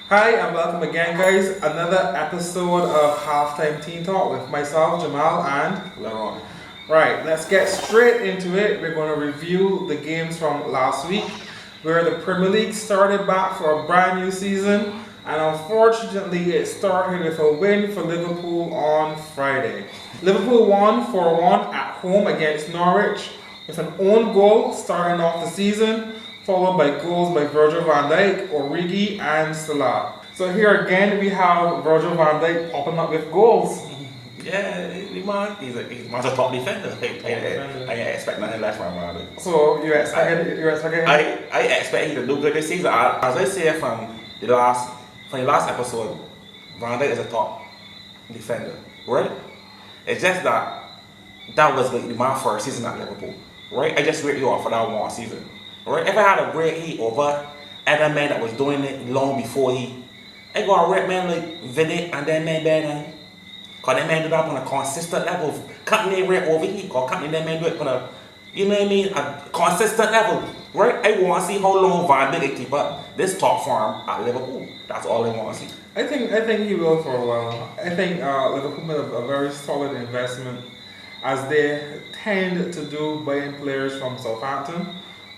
Hi and welcome again, guys. Another episode of Halftime Teen Talk with myself, Jamal, and Laurent. right. Let's get straight into it. We're going to review the games from last week, where the Premier League started back for a brand new season, and unfortunately, it started with a win for Liverpool on Friday. Liverpool won 4-1 at home against Norwich with an own goal starting off the season, followed by goals by Virgil van Dijk, Origi, and Salah. So here again we have Virgil van Dijk popping up with goals. Yeah, he's a top defender. I expect nothing less from him. So you expect him? I expect him to do good this season. As I said from the last episode, Van Dijk is a top defender, right? It's just that was my first season at Liverpool, right? I just rate you off for that one season. Right? If I had a great heat over other man that was doing it long before I go a rate man like Vidic and then man better. Cause that man do that on a consistent level. Company rate over heat, cause company that man do it on a, you know what I mean, a consistent level. Right? I want to see how long Van Dijk keep up this top form at Liverpool. That's all I want to see. I think he will for a while. I think Liverpool made a very solid investment, as they tend to do buying players from Southampton.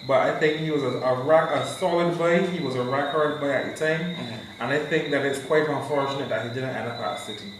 But I think he was a solid buy. He was a record buy at the time. And I think that it's quite unfortunate that he didn't end up at City.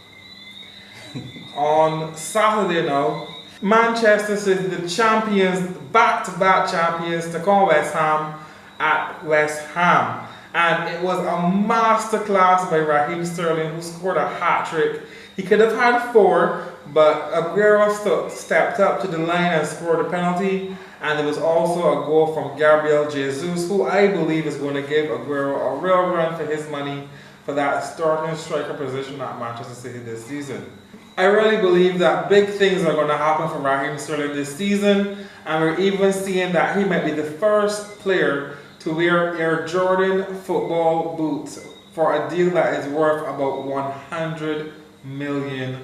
On Saturday now, Manchester City, the champions, back-to-back champions, took on West Ham at West Ham. And it was a masterclass by Raheem Sterling, who scored a hat-trick. He could have had 4, but Aguero stepped up to the line and scored a penalty. And there was also a goal from Gabriel Jesus, who I believe is going to give Aguero a real run for his money for that starting striker position at Manchester City this season. I really believe that big things are going to happen for Raheem Sterling this season, and we're even seeing that he might be the first player to wear Air Jordan football boots for a deal that is worth about £100 million.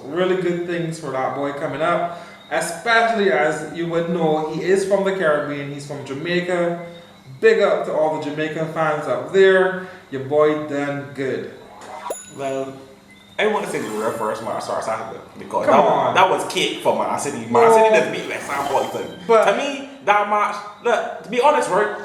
Really good things for that boy coming up. Especially as you would know, he is from the Caribbean, he's from Jamaica. Big up to all the Jamaican fans up there. Your boy done good. Well, I want to say the real first match starts Saturday because that was kick for Man City. Man City just beat West Ham 40. But to me, that match, look, to be honest, right,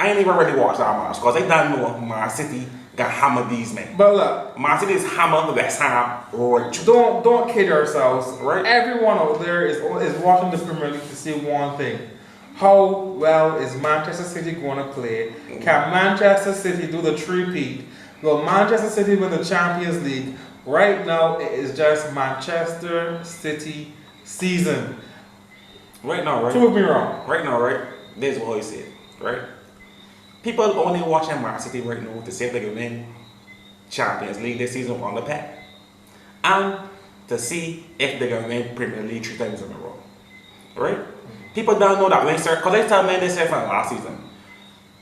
I ain't even really watched that match because I don't know Man City got hammered these men. But look, Man City is hammered West Ham right. Don't kid ourselves, right? Everyone out there is watching the Premier League to see one thing: how well is Manchester City going to play? Can Manchester City do the three-peat? Will Manchester City win the Champions League? Right now, it is just Manchester City season. Right now, right? Prove me wrong. Right now, right? This is what I said, right? People only watching Man City right now to see if they can win Champions League this season on the pack, and to see if they can win Premier League 3 times in a row, right? People don't know that when because they tell me they said from last season,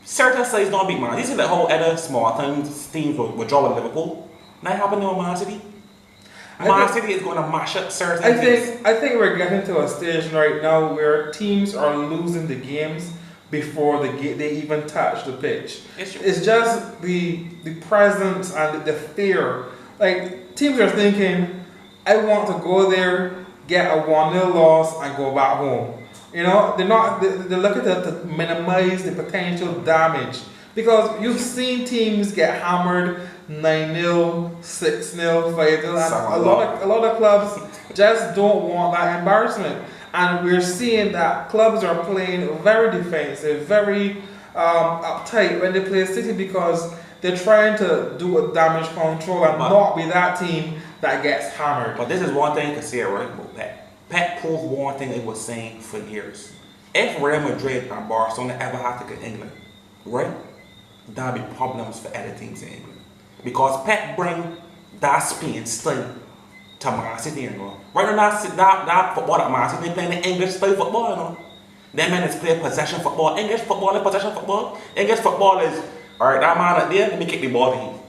certain sides don't beat Man. You see the whole other small teams will draw with Liverpool. Not happening on Man City. Man City is going to mash up certain teams. I think we're getting to a stage right now where teams are losing the games before they even touch the pitch. It's just the presence and the fear. Like, teams are thinking, I want to go there, get a 1-0 loss, and go back home. You know, they're looking to minimize the potential damage. Because you've seen teams get hammered 9-0, 6-0, 5-0, and a lot of clubs just don't want that embarrassment. And we're seeing that clubs are playing very defensive, very uptight when they play City because they're trying to do a damage control and not be that team that gets hammered. But this is one thing to say right about Pep. Pep proved one thing he was saying for years. If Real Madrid and Barcelona ever have to get England, right, there'll be problems for other teams in England. Because Pep bring that Spain style to Man City, you know. Right now, that football that Man City playing the English style football, you know. Them men is playing possession football. English football is possession football. English football is, alright, that man up there, let me kick the ball to him.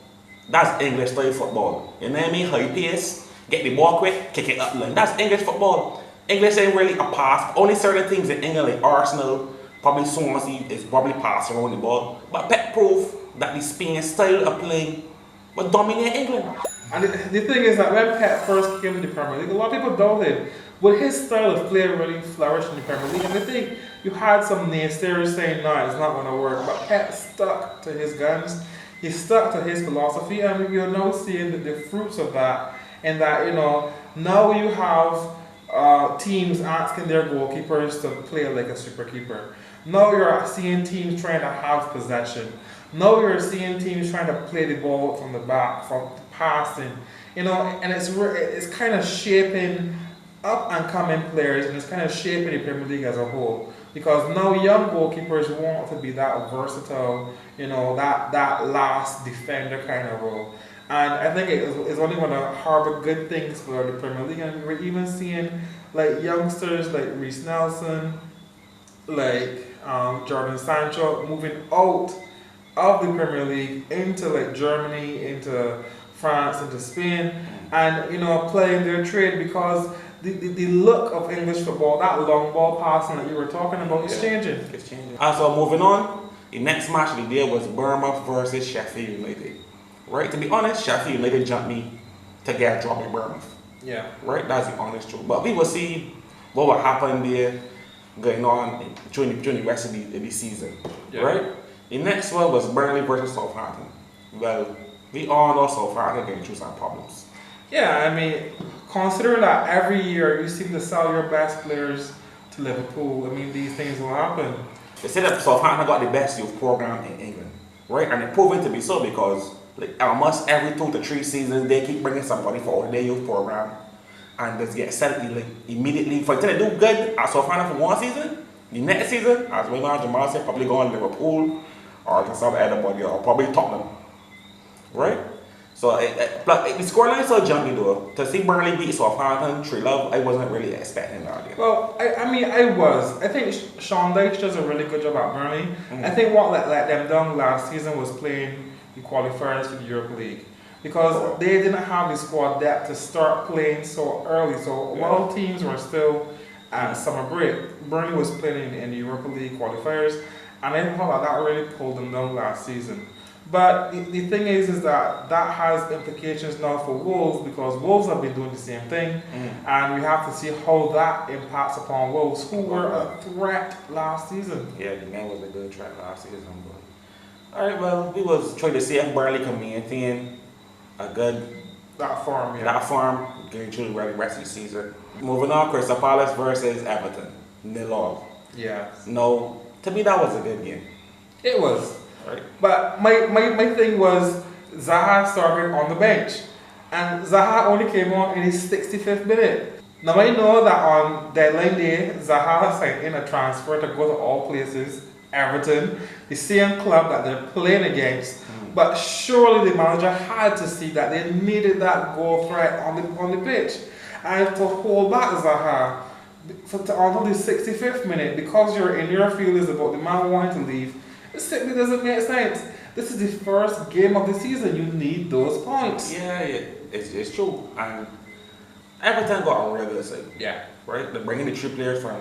That's English style football. You know what I mean? High pace, get the ball quick, kick it up line. That's English football. English ain't really a pass. Only certain teams in England, like Arsenal, probably Swansea, is probably passing around the ball. But Pep proof that the Spain style of playing would dominate England. And the thing is that when Pep first came to the Premier League, a lot of people doubted would his style of play really flourish in the Premier League. And I think you had some naysayers saying, no, it's not going to work. But Pep stuck to his guns. He stuck to his philosophy, and you're now seeing the fruits of that. And that, you know, now you have teams asking their goalkeepers to play like a super keeper. Now you're seeing teams trying to have possession. Now you're seeing teams trying to play the ball from the back, from passing, you know, and it's kind of shaping up and coming players, and it's kind of shaping the Premier League as a whole. Because now young goalkeepers want to be that versatile, you know, that last defender kind of role. And I think it's only going to harbor good things for the Premier League. And we're even seeing like youngsters like Reece Nelson, like Jordan Sancho moving out of the Premier League into like Germany, into France, into Spain, and you know, playing their trade, because the look of English football, that long ball passing that you were talking about, is changing. It's changing. So moving on, the next match of the day was Bournemouth versus Sheffield United. Right, to be honest, Sheffield United jumped me to get a drop in Bournemouth. Yeah. Right, that's the honest truth. But we will see what will happen there going on during the rest of the season. Yeah. Right? The next one was Burnley versus Southampton. Well, we all know Southampton going through some problems. Yeah, I mean, considering that every year you seem to sell your best players to Liverpool, I mean, these things will happen. They say that Southampton got the best youth program in England, right? And it's proven to be so, because like almost every 2 to 3 seasons they keep bringing somebody for their youth program, and just get set like immediately. For them to do good at Southampton for one season, the next season, as we know, Jamal said, probably going to Liverpool or to some anybody, or probably Tottenham, right? So the scoreline so jumpy though. To see Burnley beat Southampton 3-0, I wasn't really expecting that. Well, I mean, I was. I think Sean Dyche does a really good job at Burnley. I think what let them down last season was playing the qualifiers for the Europa League, because they didn't have the squad depth to start playing so early. So while teams were still at summer break, Burnley was playing in the Europa League qualifiers, and I thought that really pulled them down last season. But the thing is that has implications now for Wolves, because Wolves have been doing the same thing, and we have to see how that impacts upon Wolves, who were a threat last season. Yeah, the man was a good threat last season. But all right, well, we was trying to see if Burnley can maintain a good form going through the rest of the season. Moving on, Crystal Palace versus Everton, 0-0. Yeah. No, to me that was a good game. It was. Right. But my thing was, Zaha started on the bench, and Zaha only came on in his 65th minute. Now I know that on deadline day, Zaha signed in a transfer to go to all places, Everton, the same club that they're playing against. But surely the manager had to see that they needed that goal threat on the pitch, and to hold back Zaha until the 65th minute, because you're in your feelings about the man wanting to leave. It simply doesn't make sense. This is the first game of the season. You need those points. Yeah, it's true. And Everton got a real good side. Yeah. Right? They're bringing the 3 players from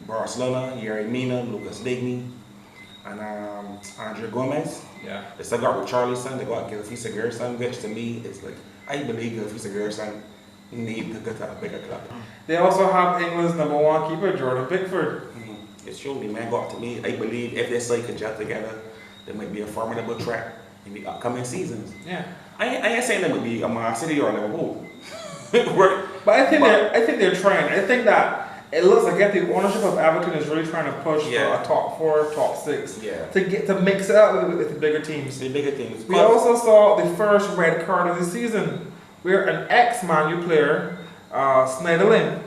Barcelona, Yerry Mina, Lucas Digne, and Andre Gomez. Yeah. They still got Richarlison. They got Gylfi Sigurdsson, which to me is like, I believe Gylfi Sigurdsson need to get to a bigger club. They also have England's #1 keeper, Jordan Pickford. It's true, the man got to me. I believe if this side could gel together, there might be a formidable threat in the upcoming seasons. Yeah. I ain't saying they would be a Man City or Liverpool. But I think they're trying. I think that it looks like the ownership of Everton is really trying to push for a top 4, top 6. Yeah. To mix it up with the bigger teams. The bigger teams. We also saw the first red card of the season, where an ex-Man U player, Sneijderlin,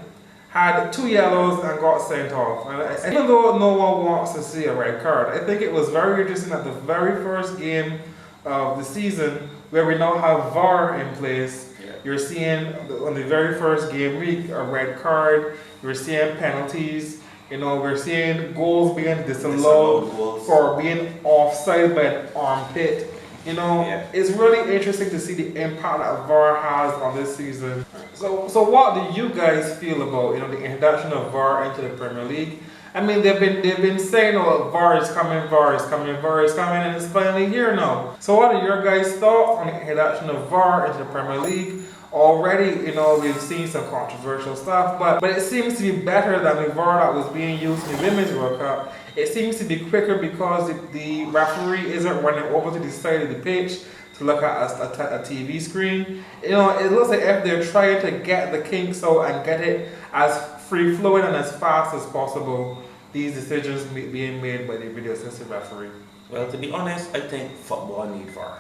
had 2 yellows and got sent off. And even though no one wants to see a red card, I think it was very interesting at the very first game of the season, where we now have VAR in place. Yeah. You're seeing on the very first game week a red card. You're seeing penalties. You know, we're seeing goals being disallowed for being offside by an armpit. You know, it's really interesting to see the impact that VAR has on this season. So what do you guys feel about, you know, the introduction of VAR into the Premier League? I mean, they've been saying, oh, VAR is coming, VAR is coming, VAR is coming, and it's finally here now. So what are your guys' thoughts on the introduction of VAR into the Premier League? Already, we've seen some controversial stuff, but it seems to be better than the VAR that was being used in the Women's World Cup. It seems to be quicker because the referee isn't running over to the side of the pitch to look at a TV screen. It looks like if they're trying to get the kinks out and get it as free flowing and as fast as possible, these decisions being made by the video assistant referee. Well, to be honest, I think football needs VAR.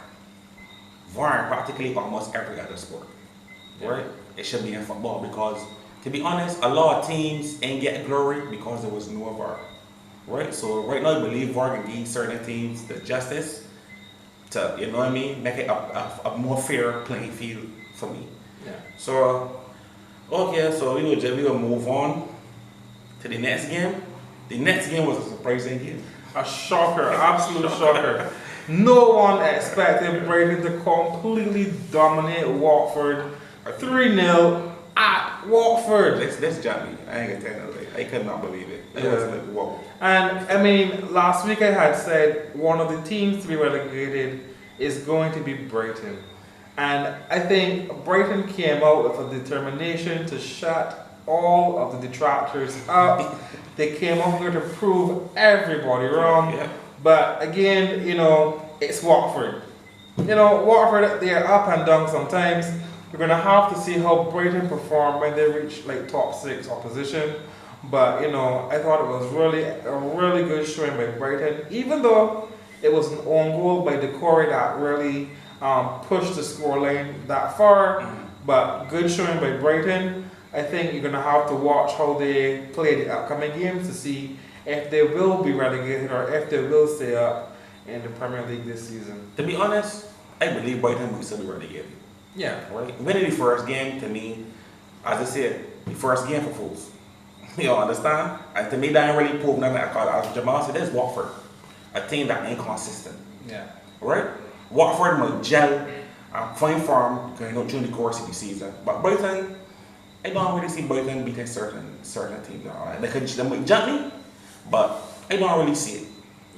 VAR in practically almost every other sport. Right? It should be in football because, to be honest, a lot of teams ain't get glory because there was no VAR. Right? So right now I believe VAR can give certain teams the justice to, make it a more fair playing field for me. Yeah. So, okay, so we will move on to the next game. The next game was a surprising game. A shocker, absolute shocker. No one expected Brighton to completely dominate Watford 3-0 at Watford. This jacked me. I ain't gonna tell you. I could not believe it. It was like, whoa. And I mean, last week I had said one of the teams to be relegated is going to be Brighton. And I think Brighton came out with a determination to shut all of the detractors up. They came out here to prove everybody wrong. Yeah. But again, it's Watford. Watford, they're up and down sometimes. We're going to have to see how Brighton perform when they reach like top 6 opposition. But, I thought it was a really good showing by Brighton. Even though it was an own goal by Decore that really pushed the scoreline that far. But good showing by Brighton. I think you're going to have to watch how they play the upcoming games to see if they will be relegated or if they will stay up in the Premier League this season. To be honest, I believe Brighton will still be relegated. Yeah. Right? Winning the first game, to me, as I said, the first game for fools. You understand? And to me, that ain't really prove nothing. As Jamal said, there's Watford, a team that ain't consistent. Yeah. Right? Watford might gel and find form during the course of the season. But Brighton, I don't really see Brighton beating certain teams. They might jump me, but I don't really see it.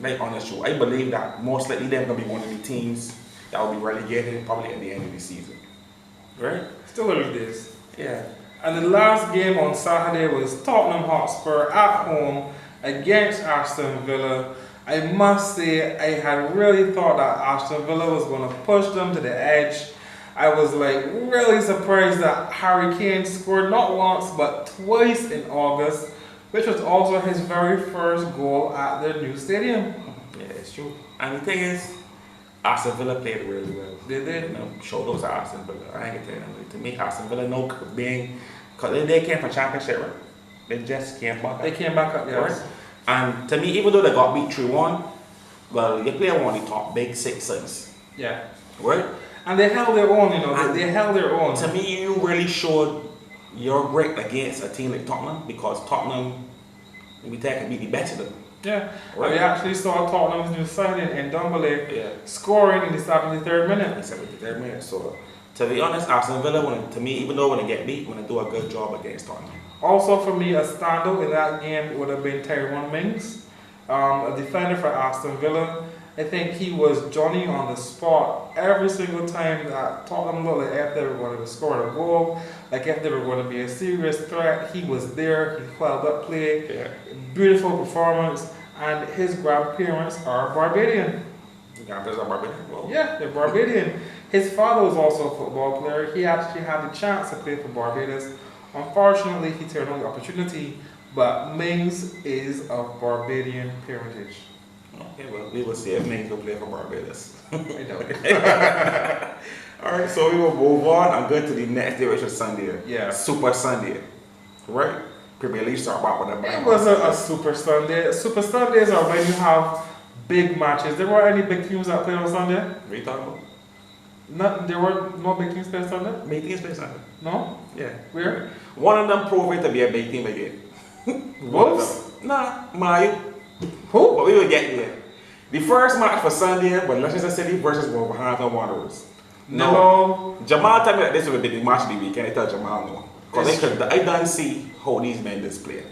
Like, honest truth, I believe that most likely they're going to be one of the teams that will be relegated probably at the end of the season. Right? Still early days. Yeah. And the last game on Saturday was Tottenham Hotspur at home against Aston Villa. I must say, I had really thought that Aston Villa was going to push them to the edge. I was really surprised that Harry Kane scored not once but twice in August, which was also his very first goal at their new stadium. Yeah, it's true. And the thing is, Aston Villa played really well. They did. Show those to Aston Villa. I ain't gonna tell you. To me, Aston Villa because they came from Championship, right? They just came back up. They came back up, yes. Right? And to me, even though they got beat 3-1, well, they played one of the top big 6 sides. Yeah. Right? And they held their own, they held their own. To me, you really showed your grit against a team like Tottenham because Tottenham, we take and beat the best of them. Yeah. Right. We actually saw Tottenham's new signing in Dombele scoring in the 73rd minute. In the 73rd minute. So, to be honest, Aston Villa, to me, even though when they get beat, when they do a good job against Tottenham. Also for me, a standout in that game would have been Tyrone Mings, a defender for Aston Villa. I think he was Johnny on the spot every single time that Tottenham looked like if they were going to score a goal, like if they were going to be a serious threat, he was there, he held up play, beautiful performance, and his grandparents are Barbadian. His grandparents are Barbadian? Well, yeah, they're Barbadian. His father was also a football player. He actually had the chance to play for Barbados. Unfortunately, he turned on the opportunity, but Mings is of Barbadian parentage. Okay, well, we will see if Mings will play for Barbados. I know. Alright, so we will move on and go to the next day, which is Sunday. Yeah. Super Sunday. Right? Premier League start back with It was a Super Sunday. Super Sundays are when you have big matches. There were any big teams that played on Sunday? What are you talking about? There were no big teams playing Sunday? Big teams play Sunday. No? Yeah. Where? One of them proved to be a big team again. Wolves? Nah, Mayu. Who? But we will get there. The first match for Sunday was Leicester City versus Wolverhampton Wanderers. No. Jamal told me that this will be the match of the weekend. I tell Jamal no. Because I done see how these men display.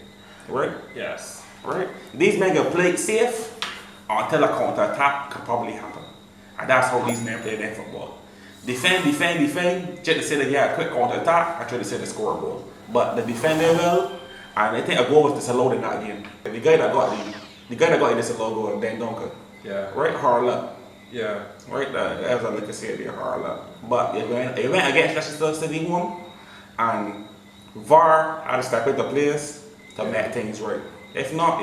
Right? Yes. right? These men can play it safe until a counter-attack could probably happen. And that's how these men play their football. Defend, just to say that you had a quick counter-attack, I try to say they score a goal. But the defender well, and I think a goal was disallowed in that game. The guy that got the disallowed goal and then Duncan. Yeah. Right, hard luck. Yeah. Right, that was a lick of say there, hard luck. But it went against Leicester City home, and VAR had to step into place to make things right. If not,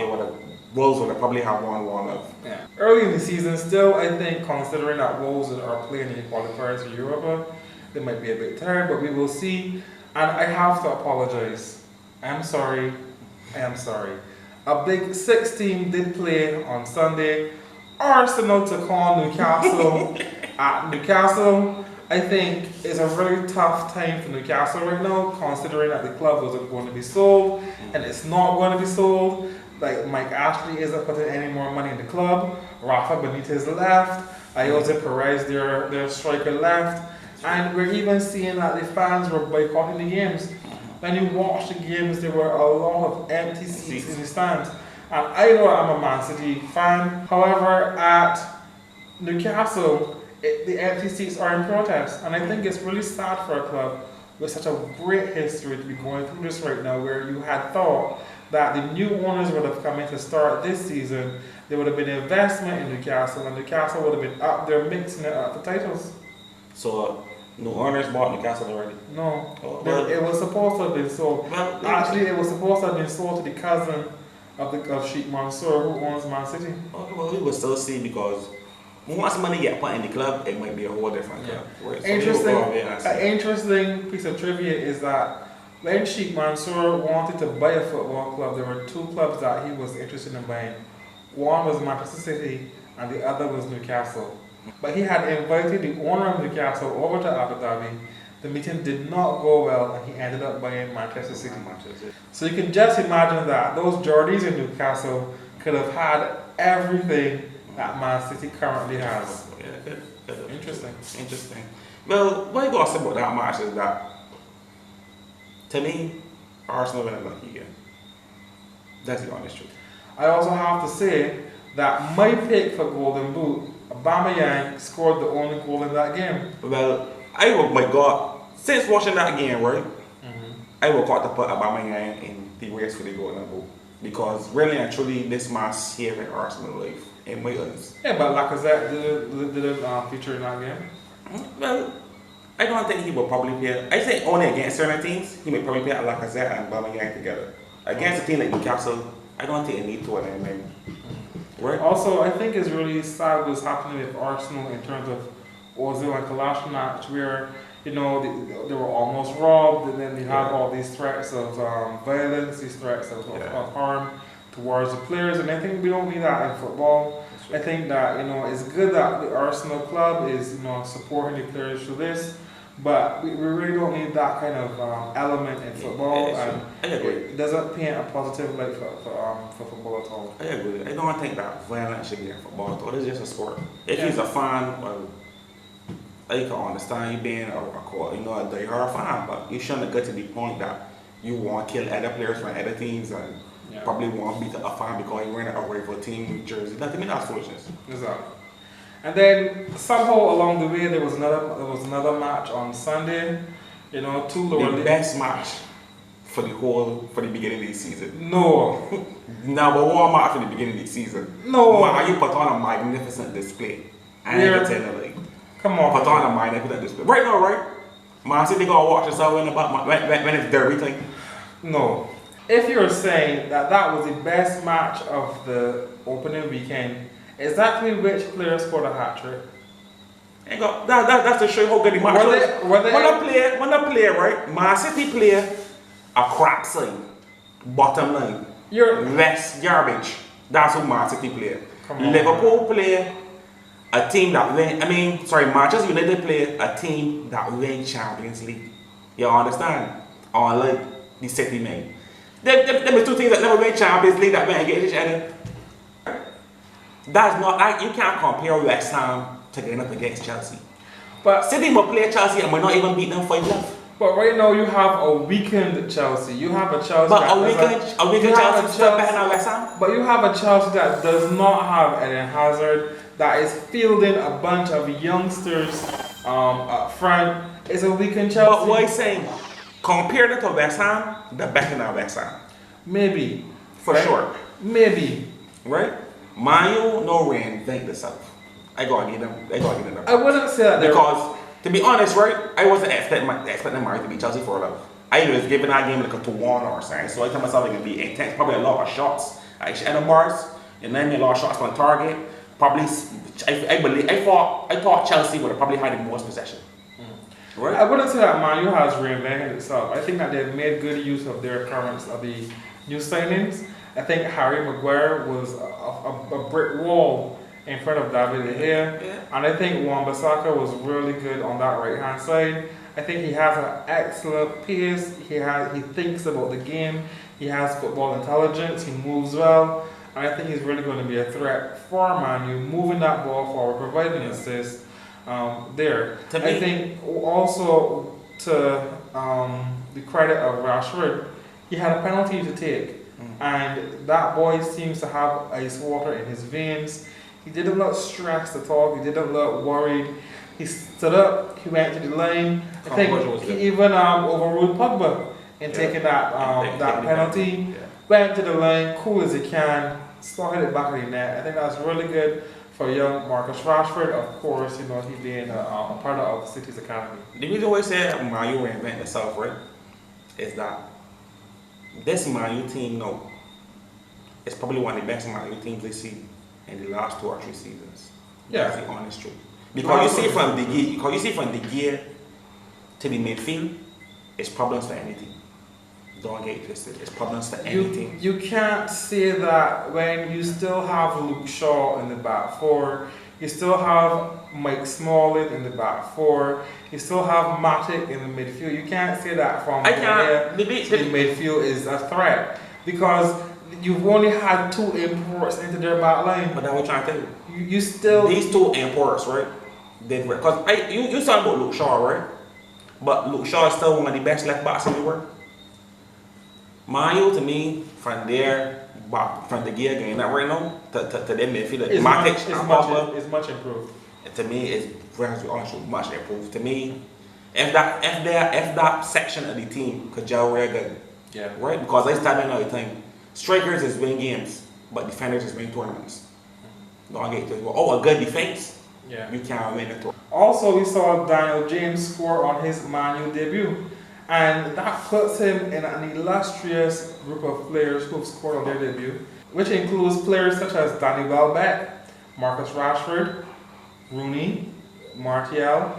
Wolves would have probably have 1-1 up. Yeah. Early in the season, still, I think, considering that Wolves are playing in the qualifiers for Europa, they might be a bit tired, but we will see. And I have to apologize. I am sorry. A Big Six team did play on Sunday. Arsenal took on Newcastle at Newcastle. I think it's a very tough time for Newcastle right now, considering that the club wasn't going to be sold, and it's not going to be sold. Like, Mike Ashley isn't putting any more money in the club. Rafa Benitez left. Ayoze Perez, their striker, left. And we're even seeing that the fans were boycotting the games. When you watch the games, there were a lot of empty seats in the stands. And I know I'm a Man City fan. However, at Newcastle, the empty seats are in protest. And I think it's really sad for a club with such a great history to be going through this right now, where you had thought that the new owners would have come in to start this season. There would have been investment in Newcastle, and Newcastle would have been up there mixing it up for titles. So, no owners bought Newcastle already? No. It was supposed to have been sold. Actually, it was supposed to have been sold to the cousin of Sheikh Mansour, who owns Man City. Okay, well, we will still see, because once money get put in the club, it might be a whole different club. Right? So An interesting piece of trivia is that when Sheikh Mansour wanted to buy a football club, there were two clubs that he was interested in buying. One was Manchester City, and the other was Newcastle. But he had invited the owner of Newcastle over to Abu Dhabi. The meeting did not go well, and he ended up buying Manchester City. So you can just imagine that those Geordies in Newcastle could have had everything that Man City currently has. Yeah, good. Interesting. Well, what you got to say about that match is that, to me, Arsenal win a lucky game. That's the honest truth. I also have to say that my pick for Golden Boot, Aubameyang, scored the only goal in that game. Well, since watching that game, right, I would got to put Aubameyang in the race for the Golden Boot. Because really and truly, this man saved Arsenal life in my eyes. Yeah, but Lacazette didn't feature in that game. Well, I don't think he will probably play. I think only against certain teams, he may probably play Lacazette and Aubameyang together. Against a team like Newcastle, I don't think they need to. Right? Also, I think it's really sad what's happening with Arsenal in terms of Ozil and Kolasinac, where they were almost robbed, and then they have all these threats of violence, these threats of harm towards the players, and I think we don't need that in football. I think that it's good that the Arsenal club is supporting the players through this, but we really don't need that kind of element in football, and it doesn't paint a positive light for football at all. I agree. I don't think that violence should be in football at all. It's just a sport. If he's a fan, well, I can understand you being a diehard fan, but you shouldn't get to the point that you want to kill other players from other teams and probably want to beat a fan because you're wearing a rival team jersey. That to me, that's foolishness. Exactly. And then somehow along the way there was another match on Sunday. The best match for the beginning of the season. No. Number one match for the beginning of the season. No. Man, you put on a magnificent display. I ain't gonna tell you. Come on. Put on a magnificent display. Right now, right? Man, see they gonna watch this out when it's derby thing. No. If you're saying that was the best match of the opening weekend, exactly which player scored a hat-trick? That's to show you how good the match was. When I play, right? Man City play a crap side. Bottom line. Less garbage. That's who Man City play. Liverpool play a team that Manchester United play a team that win Champions League. You understand? Unlike the City men. There were two teams that never win Champions League that went against each other. That's not, you can't compare West Ham to going up against Chelsea. But City will play Chelsea and we're not even beating them 5-0. But right now you have a weakened Chelsea. You have a Chelsea. But that a weekend Chelsea still better than West Ham. But you have a Chelsea that does not have Eden Hazard, that is fielding a bunch of youngsters up front. It's a weakened Chelsea. But what he's saying, compared to West Ham, they're better than West Ham. Maybe. For sure. Maybe. Right? Manu no reinvent themselves. I gotta give them. I wouldn't say that because to be honest, right, I wasn't expecting Manu to beat Chelsea for love. I was giving that game like a 2-1 or something. So I told myself it could be intense, probably a lot of shots. Actually, end of bars, and then a lot of shots on target. Probably, I thought Chelsea would have probably had the most possession. Right? I wouldn't say that Manu has reinvented itself. I think that they've made good use of their currents of the new signings. I think Harry Maguire was a brick wall in front of David De Gea, and I think Wan-Bissaka was really good on that right hand side. I think he has an excellent pace. He thinks about the game. He has football intelligence. He moves well, and I think he's really going to be a threat for Manu, moving that ball forward, providing assists there. I think also to the credit of Rashford, he had a penalty to take. And that boy seems to have ice water in his veins. He didn't look stressed at all. He didn't look worried. He stood up. He went to the line. I think he even overruled Pogba in taking that penalty. Went to the line, cool as he can, slotted it back in the net. I think that's really good for young Marcus Rashford. Of course, he being a part of the City's academy. The reason why I say that Manu reinvent itself, right, is that this Manu team now is probably one of the best Manu teams they see in the last 2 or 3 seasons. Yeah. That's the honest truth. Because you see from the gear to the midfield, it's problems for anything. Don't get twisted. It's problems for anything. You can't say that when you still have Luke Shaw in the back four, you still have Mike Smalling in the back four, you still have Matic in the midfield. You can't say that from the midfield is a threat, because you've only had 2 imports into their back line. But that's what I'm trying to tell you. You still... These 2 imports, right? Because you talking about Luke Shaw, right? But Luke Shaw is still one of the best left backs in the world. Manu, to me, from the gear game that right now to their midfield, Matic is much improved. To me, it's much improved. To me, if that section of the team could gel real good, right? Because I start all the time, strikers is win games, but defenders is win tournaments. Don't get to a good defense. You can't win a tournament. Also, we saw Daniel James score on his Man U debut. And that puts him in an illustrious group of players who have scored on their debut, which includes players such as Danny Welbeck, Marcus Rashford, Rooney, Martial,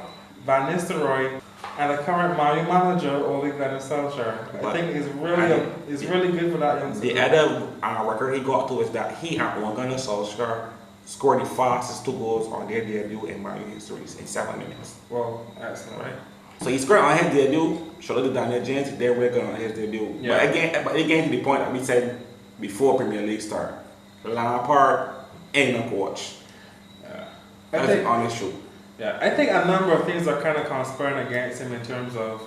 Van Nistelrooy, and the current Man U manager, Ole Gunnar Solskjaer. I think it's really good for that young The other record he got to is that he and Ole Gunnar Solskjaer scored the fastest 2 goals on their debut in Man U history in 7 minutes. Well, excellent, right? So he scored on his debut. Shout out to Daniel James, they're regular on his debut. But it came to the point that we said before Premier League start, Lampard ain't no coach. That's the honest truth. Yeah, I think a number of things are kind of conspiring against him in terms of,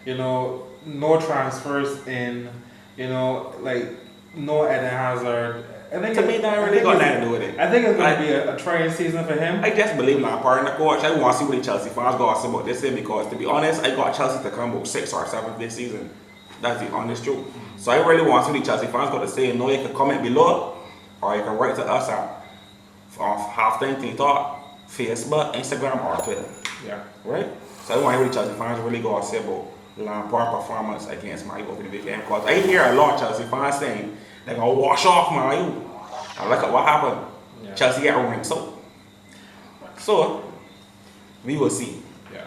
no transfers in, like no Eden Hazard. I think to me, that really got nothing to do with it. I think it's going to be a trying season for him. I just believe Lampard in the coach. I want to see what the Chelsea fans got to say about this season, because to be honest, I got Chelsea to come about 6th or 7th this season. That's the honest truth. So I really want to see what the Chelsea fans got to say. You can comment below, or you can write to us at Halftime Talk, Facebook, Instagram, or Twitter. Yeah. Right? So I want to hear what the Chelsea fans really got to say about Lampard performance against Man U over the weekend, because I hear a lot of Chelsea fans saying they're going to wash off Man U. And look at what happened. Chelsea got ranked so we will see. Yeah.